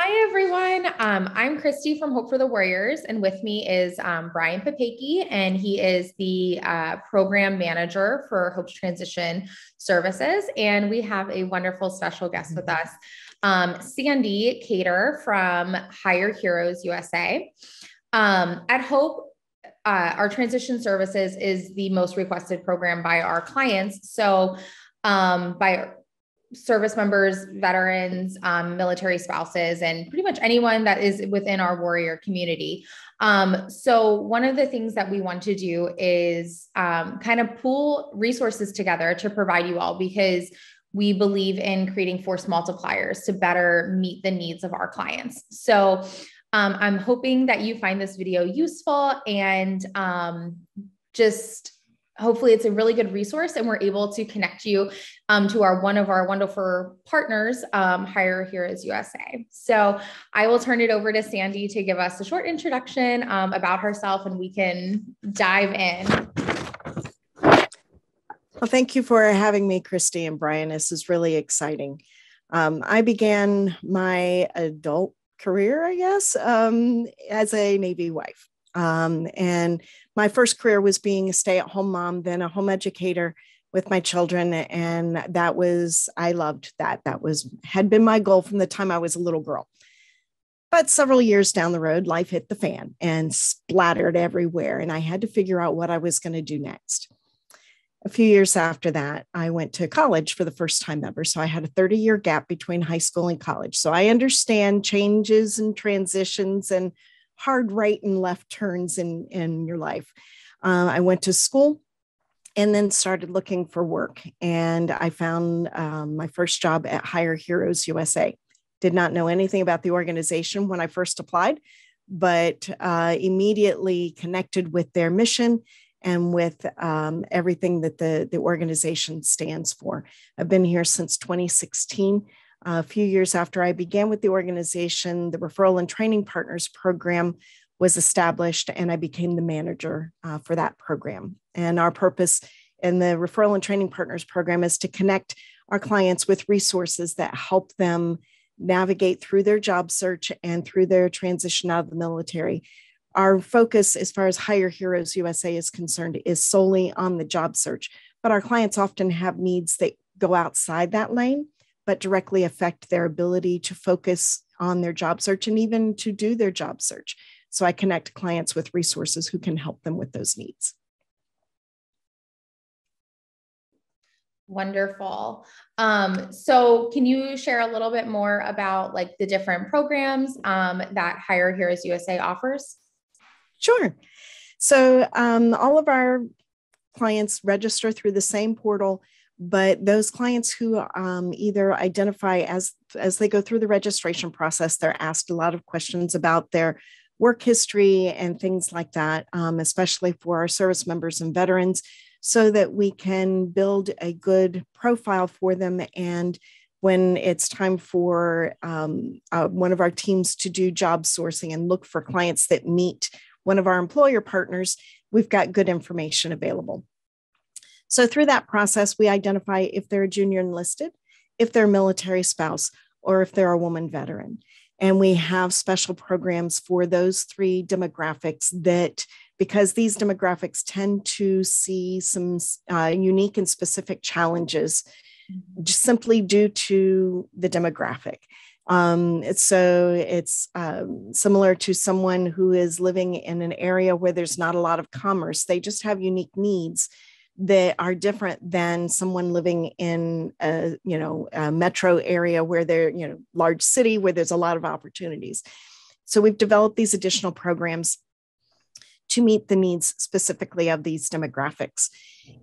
Hi, everyone. I'm Christy from Hope for the Warriors, and with me is Brian Papaki, and he is the program manager for Hope's Transition Services. And we have a wonderful special guest with us, Sandy Cater from Hire Heroes USA. At Hope, our transition services is the most requested program by our clients. So, by service members, veterans, military spouses, and pretty much anyone that is within our warrior community. So one of the things that we want to do is kind of pool resources together to provide you all, because we believe in creating force multipliers to better meet the needs of our clients. So I'm hoping that you find this video useful, and just hopefully it's a really good resource, and we're able to connect you to one of our wonderful partners, Hire Heroes USA. So I will turn it over to Sandy to give us a short introduction about herself, and we can dive in. Well, thank you for having me, Christy and Brian. This is really exciting. I began my adult career, I guess, as a Navy wife. And my first career was being a stay-at-home mom, then a home educator with my children. And I loved that. Had been my goal from the time I was a little girl. But several years down the road, life hit the fan and splattered everywhere. And I had to figure out what I was going to do next. A few years after that, I went to college for the first time ever. So I had a 30-year gap between high school and college. So I understand changes and transitions and hard right and left turns in your life. I went to school and then started looking for work. And I found my first job at Hire Heroes USA. Did not know anything about the organization when I first applied, but immediately connected with their mission and with everything that the organization stands for. I've been here since 2016. A few years after I began with the organization, the Referral and Training Partners program was established, and I became the manager for that program. And our purpose in the Referral and Training Partners program is to connect our clients with resources that help them navigate through their job search and through their transition out of the military. Our focus, as far as Hire Heroes USA is concerned, is solely on the job search, but our clients often have needs that go outside that lane, but directly affect their ability to focus on their job search and even to do their job search. So I connect clients with resources who can help them with those needs. Wonderful. So can you share a little bit more about like the different programs that Hire Heroes USA offers? Sure. So all of our clients register through the same portal, but those clients who either identify as they go through the registration process, they're asked a lot of questions about their work history and things like that, especially for our service members and veterans, so that we can build a good profile for them. And when it's time for one of our teams to do job sourcing and look for clients that meet one of our employer partners, we've got good information available. So through that process, we identify if they're a junior enlisted, if they're a military spouse, or if they're a woman veteran. And we have special programs for those three demographics that, because these demographics tend to see some unique and specific challenges just simply due to the demographic. So it's similar to someone who is living in an area where there's not a lot of commerce. They just have unique needs that are different than someone living in a metro area where they're, large city where there's a lot of opportunities. So we've developed these additional programs to meet the needs specifically of these demographics.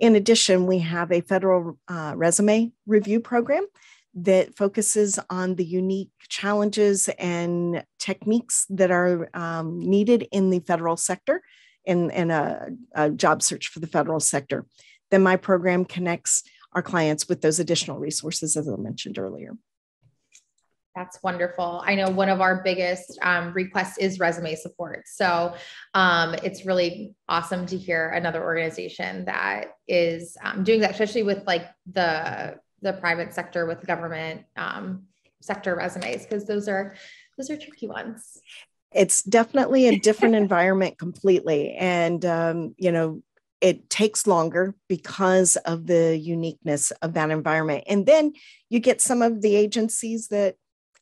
In addition, we have a federal resume review program that focuses on the unique challenges and techniques that are needed in the federal sector in a job search for the federal sector. Then my program connects our clients with those additional resources, as I mentioned earlier. That's wonderful. I know one of our biggest requests is resume support. So it's really awesome to hear another organization that is doing that, especially with like the private sector with government sector resumes, because those are Those are tricky ones. It's definitely a different environment completely. And, it takes longer because of the uniqueness of that environment. And then you get some of the agencies that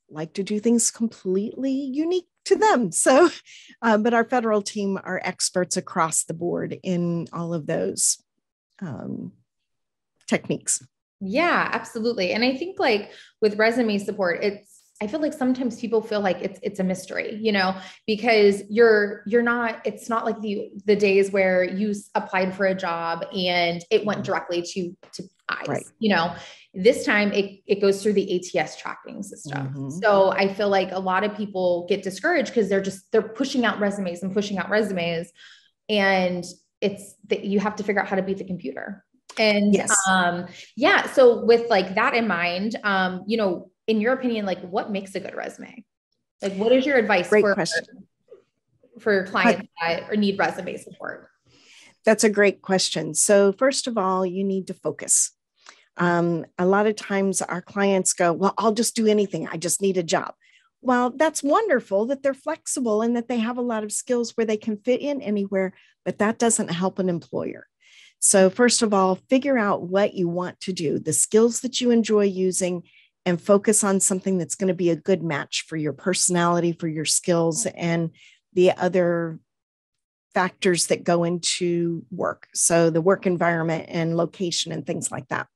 like to do things completely unique to them. So, but our federal team are experts across the board in all of those techniques. Yeah, absolutely. And I think like with resume support, I feel like sometimes people feel like it's a mystery, because you're not, it's not like the days where you applied for a job and it went directly to eyes, right. This time it goes through the ATS tracking system. Mm-hmm. So I feel like a lot of people get discouraged because they're pushing out resumes and pushing out resumes. And it's that you have to figure out how to beat the computer. And yes. So with like that in mind, in your opinion, like what makes a good resume? Like what is your advice for clients that need resume support? That's a great question. So first of all, you need to focus. A lot of times our clients go, well, I'll just do anything. I just need a job. Well, that's wonderful that they're flexible and that they have a lot of skills where they can fit in anywhere, but that doesn't help an employer. So first of all, figure out what you want to do, the skills that you enjoy using, and focus on something that's going to be a good match for your personality, for your skills, and the other factors that go into work. So the work environment and location and things like that.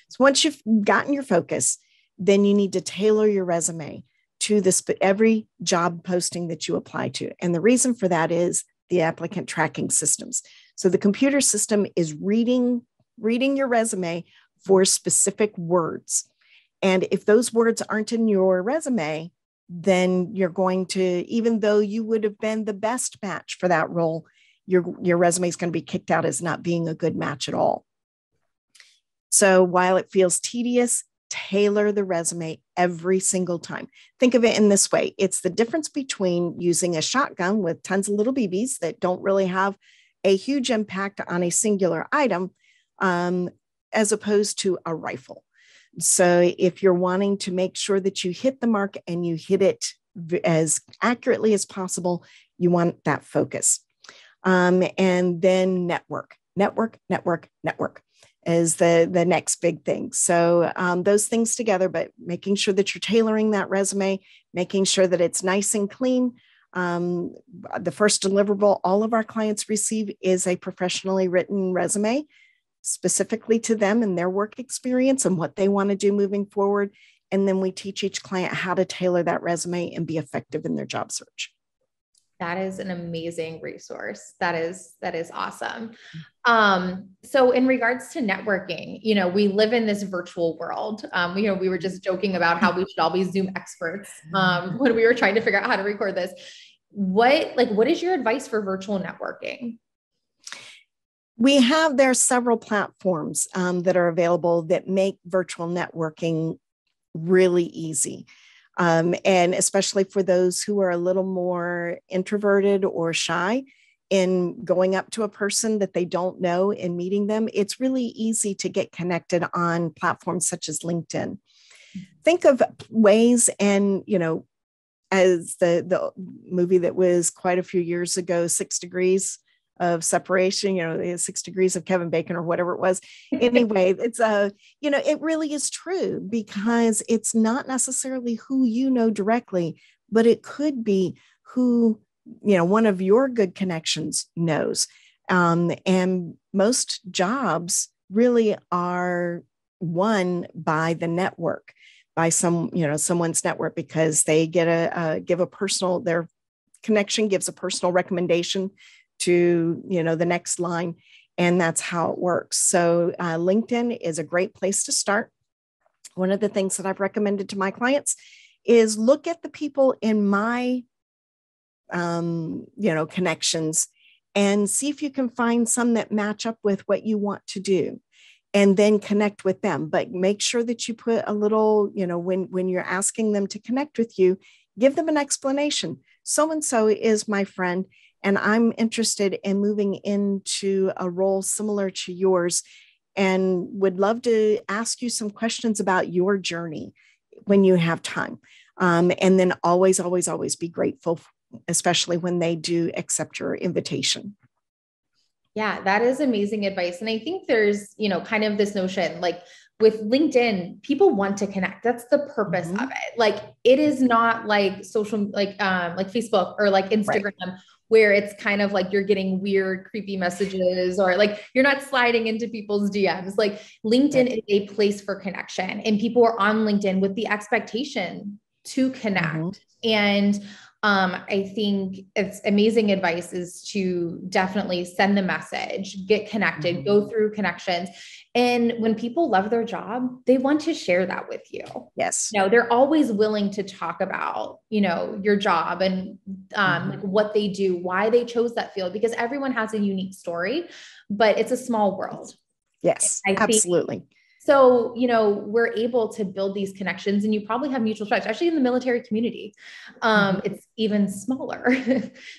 So once you've gotten your focus, then you need to tailor your resume to every job posting that you apply to. And the reason for that is the applicant tracking systems. So the computer system is reading your resume for specific words. And if those words aren't in your resume, then you're going to, even though you would have been the best match for that role, your resume is going to be kicked out as not being a good match at all. So while it feels tedious, tailor the resume every single time. Think of it in this way. It's the difference between using a shotgun with tons of little BBs that don't really have a huge impact on a singular item, as opposed to a rifle. So if you're wanting to make sure that you hit the mark and you hit it as accurately as possible, you want that focus. And then network is the next big thing. So those things together, but making sure that you're tailoring that resume, making sure that it's nice and clean. The first deliverable all of our clients receive is a professionally written resume, specifically to them and their work experience and what they want to do moving forward. And then we teach each client how to tailor that resume and be effective in their job search. That is an amazing resource. That is awesome. So in regards to networking, we live in this virtual world. We were just joking about how we should all be Zoom experts when we were trying to figure out how to record this. What is your advice for virtual networking? There are several platforms that are available that make virtual networking really easy. And especially for those who are a little more introverted or shy in going up to a person that they don't know and meeting them, it's really easy to get connected on platforms such as LinkedIn. Think of ways, and, as the movie that was quite a few years ago, 6 Degrees of Separation, the 6 Degrees of Kevin Bacon or whatever it was. Anyway, it's it really is true, because it's not necessarily who you know directly, but it could be who, one of your good connections knows. And most jobs really are won by the network, by someone's network, because they get their connection gives a personal recommendation to the next line, and that's how it works. So LinkedIn is a great place to start. One of the things that I've recommended to my clients is look at the people in my connections and see if you can find some that match up with what you want to do, and then connect with them. But make sure that you put a little, when you're asking them to connect with you, give them an explanation. So-and-so is my friend, and I'm interested in moving into a role similar to yours, and would love to ask you some questions about your journey when you have time. And then always, always, always be grateful, especially when they do accept your invitation. Yeah, that is amazing advice. And I think there's, kind of this notion like with LinkedIn, people want to connect. That's the purpose of it. Like it is not like social, like Facebook or like Instagram, right, where it's kind of like you're getting weird, creepy messages or like you're not sliding into people's DMs. Like LinkedIn is a place for connection, and people are on LinkedIn with the expectation to connect. And I think it's amazing advice is to definitely send the message, get connected, go through connections. And when people love their job, they want to share that with you. Yes. They're always willing to talk about, your job and like what they do, why they chose that field, because everyone has a unique story, but it's a small world. Yes, absolutely. So, we're able to build these connections, and you probably have mutual respect, actually in the military community. It's even smaller.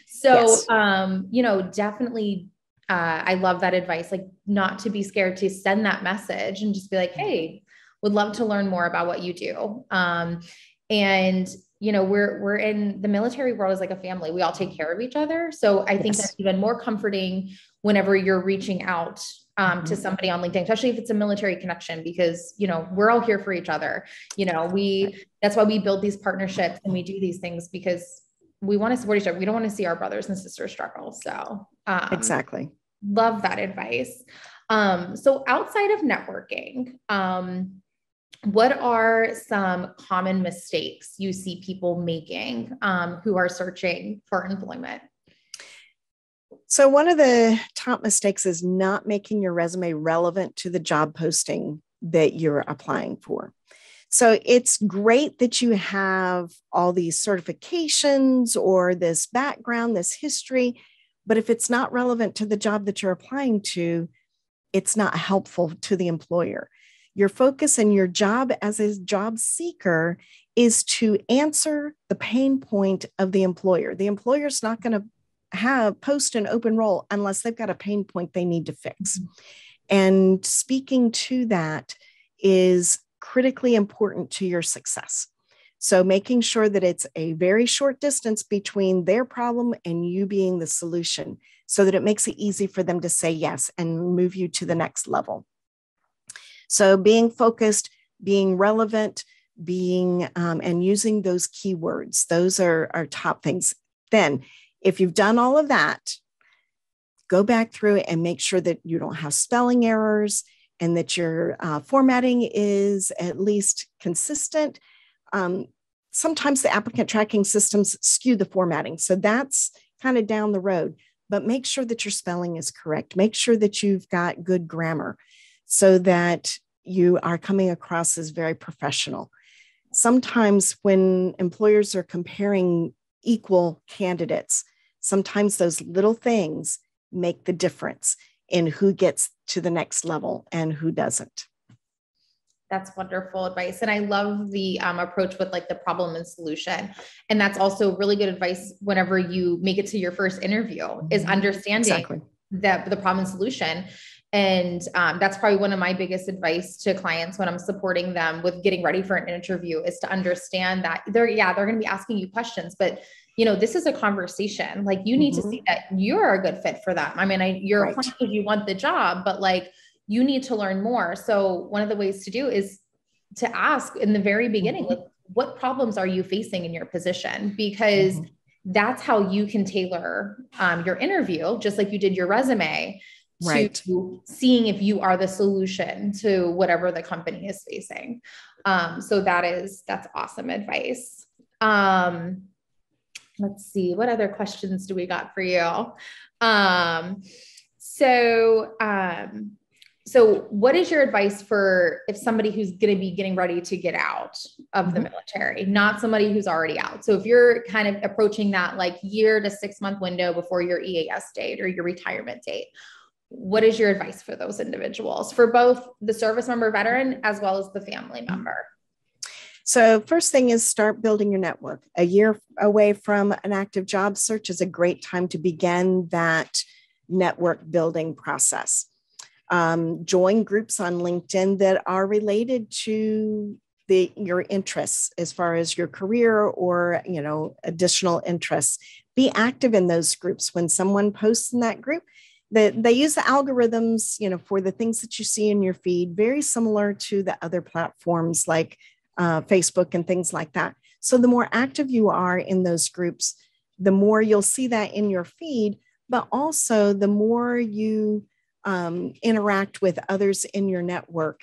So, yes. Definitely, I love that advice, like not to be scared to send that message and just be like, hey, would love to learn more about what you do. And, we're in the military world is like a family. We all take care of each other. So I think that's even more comforting whenever you're reaching out to somebody on LinkedIn, especially if it's a military connection, because, we're all here for each other. That's why we build these partnerships and we do these things, because we want to support each other. We don't want to see our brothers and sisters struggle. So, exactly. Love that advice. So outside of networking, what are some common mistakes you see people making, who are searching for employment? So one of the top mistakes is not making your resume relevant to the job posting that you're applying for. So it's great that you have all these certifications or this background, this history, but if it's not relevant to the job that you're applying to, it's not helpful to the employer. Your focus and your job as a job seeker is to answer the pain point of the employer. The employer's not going to post an open role unless they've got a pain point they need to fix. And speaking to that is critically important to your success. So making sure that it's a very short distance between their problem and you being the solution, so that it makes it easy for them to say yes and move you to the next level. So being focused, being relevant, being and using those keywords, those are top things. Then if you've done all of that, go back through and make sure that you don't have spelling errors and that your formatting is at least consistent. Sometimes the applicant tracking systems skew the formatting, so that's kind of down the road, but make sure that your spelling is correct. Make sure that you've got good grammar so that you are coming across as very professional. Sometimes when employers are comparing equal candidates, sometimes those little things make the difference in who gets to the next level and who doesn't. That's wonderful advice. And I love the approach with like the problem and solution. And that's also really good advice whenever you make it to your first interview, is understanding the problem and solution. And that's probably one of my biggest advice to clients when I'm supporting them with getting ready for an interview, is to understand that they're going to be asking you questions, but this is a conversation. Like you need to see that you're a good fit for them. I mean, you're applying because you want the job, but like you need to learn more. So one of the ways to do is to ask in the very beginning, like, what problems are you facing in your position? Because that's how you can tailor your interview, just like you did your resume, to seeing if you are the solution to whatever the company is facing. So that's awesome advice. Let's see, what other questions do we got for you? So what is your advice for if somebody who's going to be getting ready to get out of the military, not somebody who's already out? So if you're kind of approaching that like year to 6 month window before your EAS date or your retirement date, what is your advice for those individuals, for both the service member veteran as well as the family member? So first thing is start building your network. A year away from an active job search is a great time to begin that network building process. Join groups on LinkedIn that are related to your interests as far as your career or, additional interests. Be active in those groups. When someone posts in that group, that they use the algorithms, for the things that you see in your feed, very similar to the other platforms like Facebook and things like that. So the more active you are in those groups, the more you'll see that in your feed, but also the more you interact with others in your network,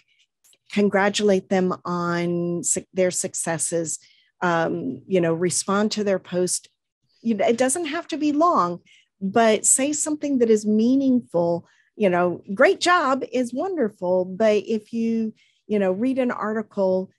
congratulate them on their successes, respond to their post. It doesn't have to be long, but say something that is meaningful. Great job is wonderful, but if you read an article,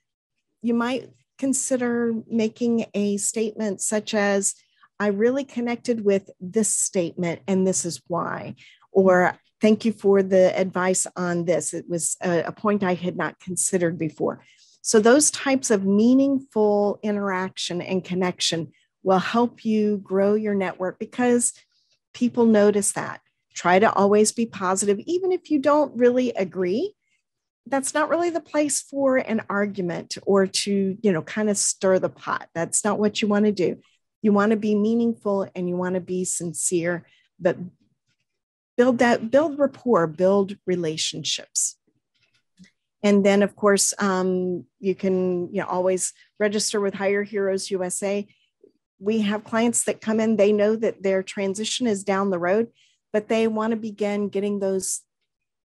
you might consider making a statement such as, I really connected with this statement and this is why, or thank you for the advice on this. It was a point I had not considered before. So those types of meaningful interaction and connection will help you grow your network, because people notice that. Try to always be positive, even if you don't really agree. That's not really the place for an argument or to, kind of stir the pot. That's not what you want to do. You want to be meaningful and you want to be sincere, but build rapport, build relationships. And then, of course, you can always register with Hire Heroes USA. We have clients that come in, they know that their transition is down the road, but they want to begin getting those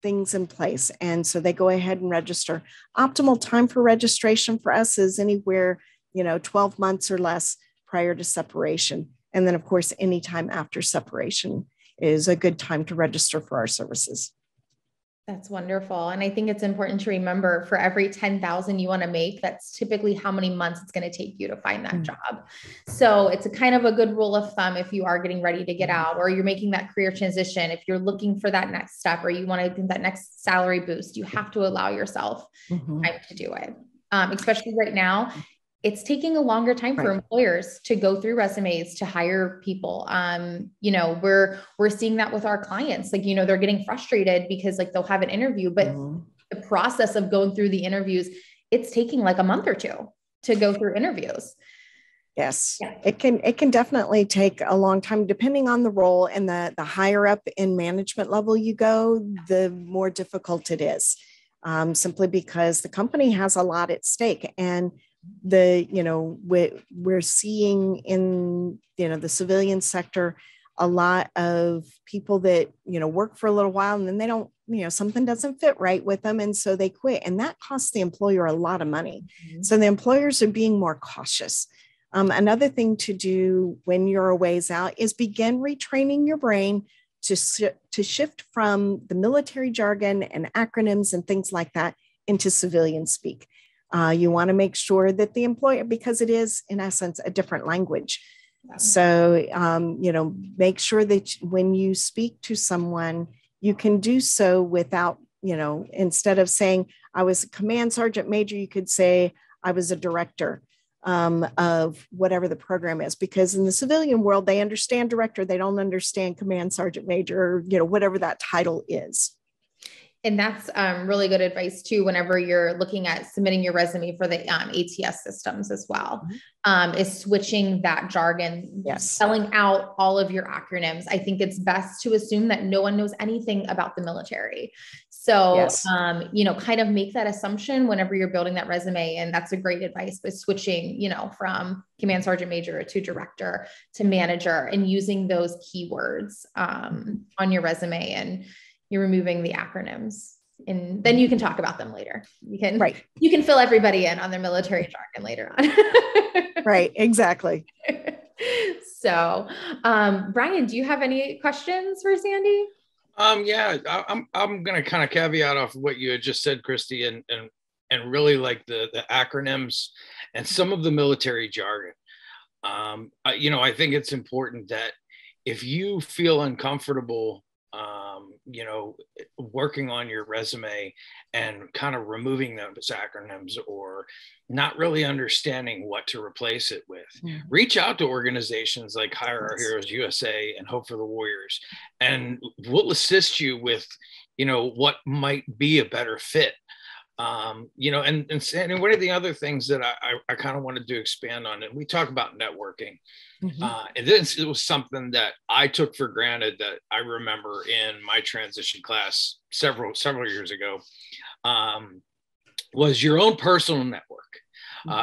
things in place. And so they go ahead and register. Optimal time for registration for us is anywhere, 12 months or less prior to separation. And then, of course, anytime after separation is a good time to register for our services. That's wonderful. And I think it's important to remember, for every 10,000 you want to make, that's typically how many months it's going to take you to find that job. So it's a kind of a good rule of thumb if you are getting ready to get out, or you're making that career transition. If you're looking for that next step, or you want to get that next salary boost, you have to allow yourself time to do it. Especially right now, it's taking a longer time for employers to go through resumes, to hire people. We're seeing that with our clients. Like, they're getting frustrated because they'll have an interview, but the process of going through the interviews, it's taking like a month or two to go through interviews. Yes, yeah. It can definitely take a long time, depending on the role, and the higher up in management level you go, the more difficult it is, simply because the company has a lot at stake. And we're seeing in, the civilian sector, a lot of people that, work for a little while and then they don't, something doesn't fit right with them. And so they quit, and that costs the employer a lot of money. So the employers are being more cautious. Another thing to do when you're a ways out is begin retraining your brain to shift from the military jargon and acronyms and things like that into civilian speak. You want to make sure that the employer, because it is in essence a different language. So, make sure that when you speak to someone, you can do so without, instead of saying I was a command sergeant major, you could say I was a director of whatever the program is, because in the civilian world, they understand director. They don't understand command sergeant major, or, whatever that title is. And that's really good advice too, whenever you're looking at submitting your resume for the ATS systems as well, is switching that jargon, spelling out all of your acronyms. I think it's best to assume that no one knows anything about the military. So, kind of make that assumption whenever you're building that resume. And that's a great advice, by switching, from command sergeant major to director to manager, and using those keywords on your resume, and you're removing the acronyms, and then you can talk about them later. You can fill everybody in on their military jargon later on. Right. Exactly. So, Brian, do you have any questions for Sandy? Yeah, I'm going to kind of caveat off what you had just said, Christy, and really like the acronyms and some of the military jargon. I think it's important that if you feel uncomfortable, working on your resume and kind of removing those acronyms, or not really understanding what to replace it with, reach out to organizations like Hire Our Heroes USA and Hope for the Warriors, and we'll assist you with, what might be a better fit. You know, and one of the other things that I kind of wanted to expand on, and we talk about networking. And this, it was something that I took for granted that I remember in my transition class several years ago, was your own personal network,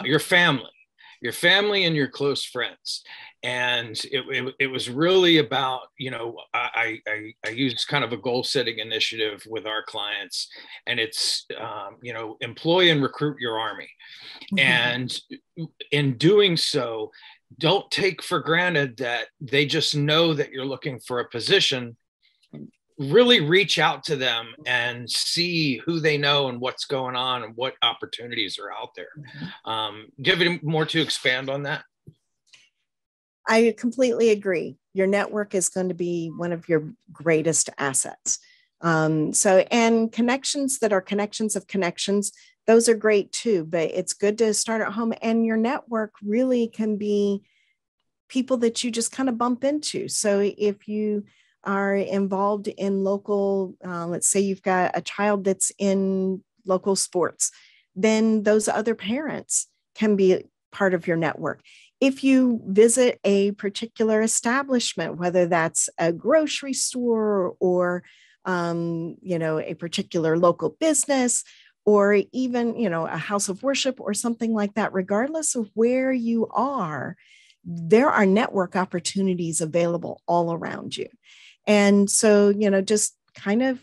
your family and your close friends. And it was really about, you know, I use kind of a goal setting initiative with our clients, and it's, you know, employ and recruit your army. And in doing so, don't take for granted that they just know that you're looking for a position. Really reach out to them and see who they know and what's going on and what opportunities are out there. Do you have any more to expand on that? I completely agree. Your network is going to be one of your greatest assets. And connections that are connections of connections, those are great too, but it's good to start at home. And your network really can be people that you just kind of bump into. So if you are involved in local, let's say you've got a child that's in local sports, then those other parents can be part of your network. If you visit a particular establishment, whether that's a grocery store or, you know, a particular local business, or even, you know, a house of worship or something like that, regardless of where you are, there are network opportunities available all around you. And so, you know, just kind of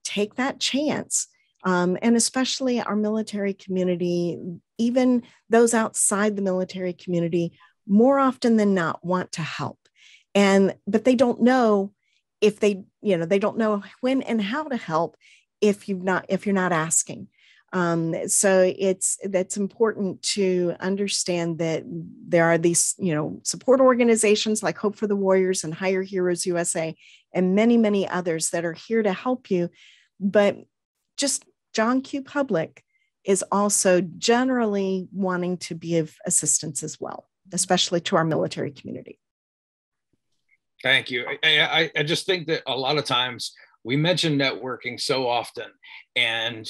take that chance. And especially our military community, even those outside the military community, more often than not want to help. But they don't know if they, you know, they don't know when and how to help if you're not asking. So that's important to understand that there are these, you know, support organizations like Hope for the Warriors and Hire Heroes USA and many, many others that are here to help you. But just John Q. Public is also generally wanting to be of assistance as well, especially to our military community. Thank you. I just think that a lot of times we mention networking so often, and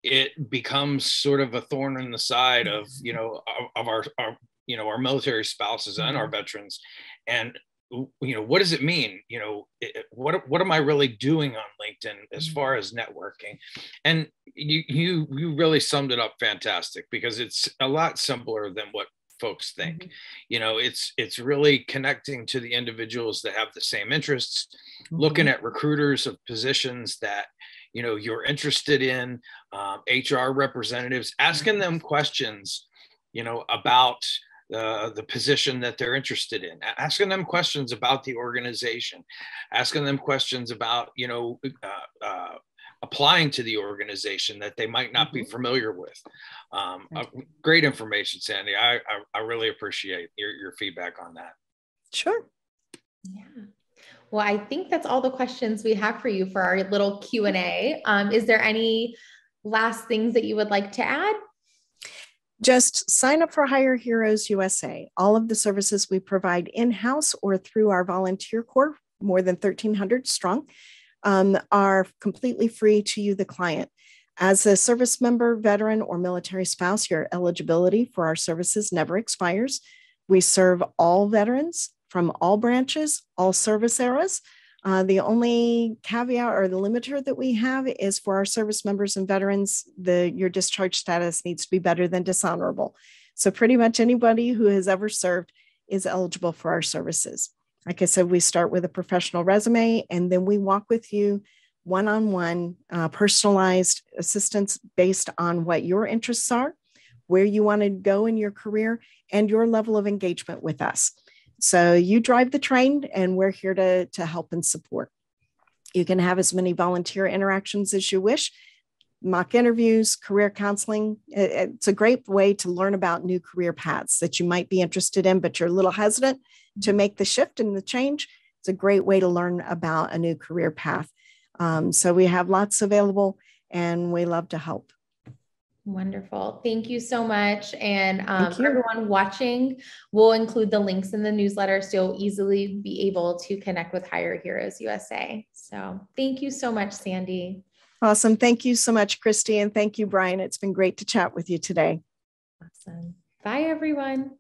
it becomes sort of a thorn in the side of, you know, of our you know, our military spouses and our veterans. And, you know, what does it mean? You know, what am I really doing on LinkedIn as far as networking? And you really summed it up fantastic, because it's a lot simpler than what folks think. You know, it's really connecting to the individuals that have the same interests, looking at recruiters of positions that, you know, you're interested in, HR representatives, asking them questions, you know, about the position that they're interested in, asking them questions about the organization, asking them questions about, you know, applying to the organization that they might not be familiar with. Great information, Sandy. I really appreciate your feedback on that. Sure. Yeah. Well, I think that's all the questions we have for you for our little Q&A. Is there any last things that you would like to add? Just sign up for Hire Heroes USA. All of the services we provide in-house or through our volunteer corps, more than 1,300 strong, are completely free to you, the client. As a service member, veteran, or military spouse, your eligibility for our services never expires. We serve all veterans from all branches, all service eras. The only caveat or the limiter that we have is for our service members and veterans, your discharge status needs to be better than dishonorable. So pretty much anybody who has ever served is eligible for our services. Like I said, we start with a professional resume, and then we walk with you one-on-one, personalized assistance based on what your interests are, where you want to go in your career, and your level of engagement with us. So you drive the train, and we're here to help and support. You can have as many volunteer interactions as you wish, mock interviews, career counseling. It's a great way to learn about new career paths that you might be interested in, but you're a little hesitant to make the shift and the change. It's a great way to learn about a new career path. So we have lots available, and we love to help. Wonderful. Thank you so much. And for everyone watching, we'll include the links in the newsletter so you'll easily be able to connect with Hire Heroes USA. So thank you so much, Sandy. Awesome. Thank you so much, Christy. And thank you, Brian. It's been great to chat with you today. Awesome. Bye, everyone.